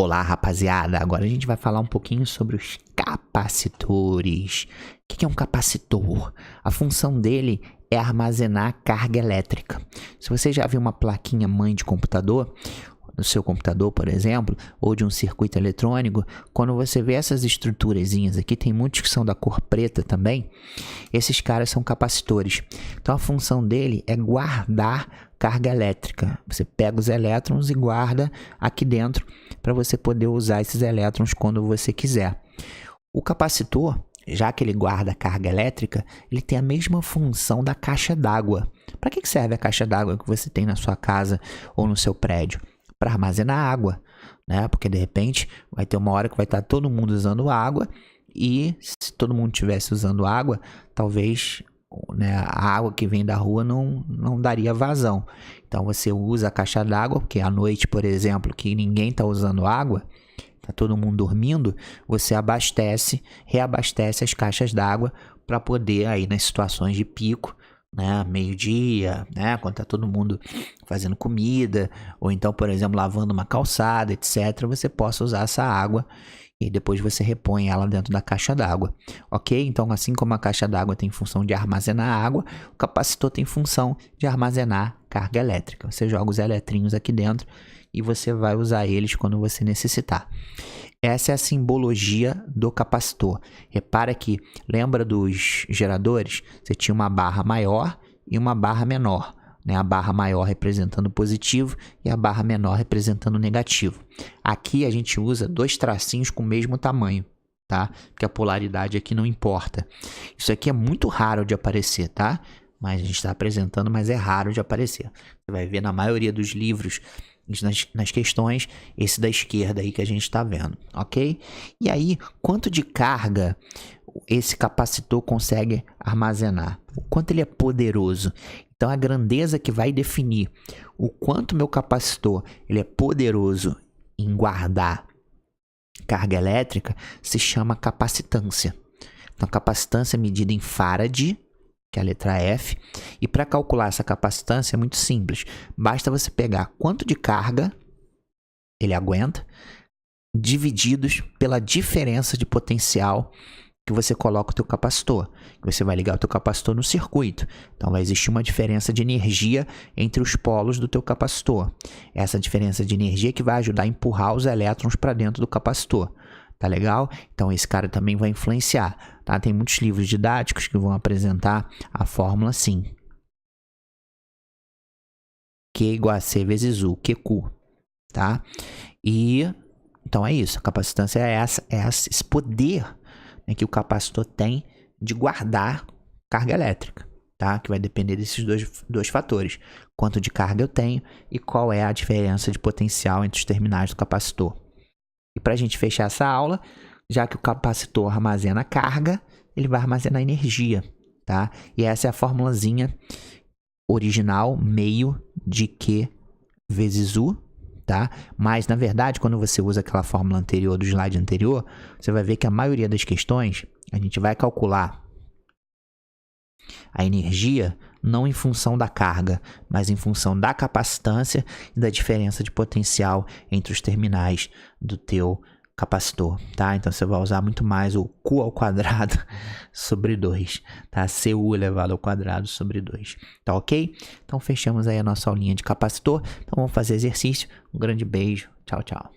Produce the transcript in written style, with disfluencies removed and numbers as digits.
Olá, rapaziada! Agora a gente vai falar um pouquinho sobre os capacitores. O que é um capacitor? A função dele é armazenar carga elétrica. Se você já viu uma plaquinha mãe de computador, no seu computador, por exemplo, ou de um circuito eletrônico, quando você vê essas estruturazinhas aqui, tem muitos que são da cor preta também, esses caras são capacitores. Então a função dele é guardar carga elétrica. Você pega os elétrons e guarda aqui dentro para você poder usar esses elétrons quando você quiser. O capacitor, já que ele guarda carga elétrica, ele tem a mesma função da caixa d'água. Para que serve a caixa d'água que você tem na sua casa ou no seu prédio? Para armazenar água, né? Porque de repente vai ter uma hora que vai estar todo mundo usando água e se todo mundo estivesse usando água, talvez, né, a água que vem da rua não daria vazão. Então você usa a caixa d'água, porque à noite, por exemplo, que ninguém está usando água, está todo mundo dormindo, você reabastece as caixas d'água para poder aí nas situações de pico, né, meio-dia, né, quando tá todo mundo fazendo comida, ou então, por exemplo, lavando uma calçada, etc., você possa usar essa água e depois você repõe ela dentro da caixa d'água, ok? Então, assim como a caixa d'água tem função de armazenar água, o capacitor tem função de armazenar carga elétrica. Você joga os eletrinhos aqui dentro e você vai usar eles quando você necessitar. Essa é a simbologia do capacitor. Repara que, lembra dos geradores? Você tinha uma barra maior e uma barra menor, né? A barra maior representando positivo e a barra menor representando negativo. Aqui a gente usa dois tracinhos com o mesmo tamanho, tá? Porque a polaridade aqui não importa. Isso aqui é muito raro de aparecer, tá? Mas a gente está apresentando, mas é raro de aparecer. Você vai ver na maioria dos livros, nas questões, esse da esquerda aí que a gente está vendo, ok? E aí, quanto de carga esse capacitor consegue armazenar? O quanto ele é poderoso? Então, a grandeza que vai definir o quanto meu capacitor ele é poderoso em guardar carga elétrica se chama capacitância. Então, a capacitância é medida em farad, que é a letra F, e para calcular essa capacitância é muito simples. Basta você pegar quanto de carga ele aguenta, divididos pela diferença de potencial que você coloca o teu capacitor. Você vai ligar o teu capacitor no circuito. Então vai existir uma diferença de energia entre os polos do teu capacitor. Essa diferença de energia que vai ajudar a empurrar os elétrons para dentro do capacitor. Tá legal? Então esse cara também vai influenciar, tá? Tem muitos livros didáticos que vão apresentar a fórmula assim. Q igual a C vezes U, QQ, tá? E então é isso, a capacitância é esse poder, né, que o capacitor tem de guardar carga elétrica, tá? Que vai depender desses dois fatores. Quanto de carga eu tenho e qual é a diferença de potencial entre os terminais do capacitor. E para a gente fechar essa aula, já que o capacitor armazena carga, ele vai armazenar energia, tá? E essa é a formulazinha original, meio de Q vezes U, tá? Mas, na verdade, quando você usa aquela fórmula anterior, do slide anterior, você vai ver que a maioria das questões, a gente vai calcular a energia não em função da carga, mas em função da capacitância e da diferença de potencial entre os terminais do teu capacitor, tá? Então você vai usar muito mais o Q ao quadrado sobre 2, tá? CU elevado ao quadrado sobre 2, tá ok? Então fechamos aí a nossa aulinha de capacitor. Então vamos fazer exercício. Um grande beijo. Tchau, tchau.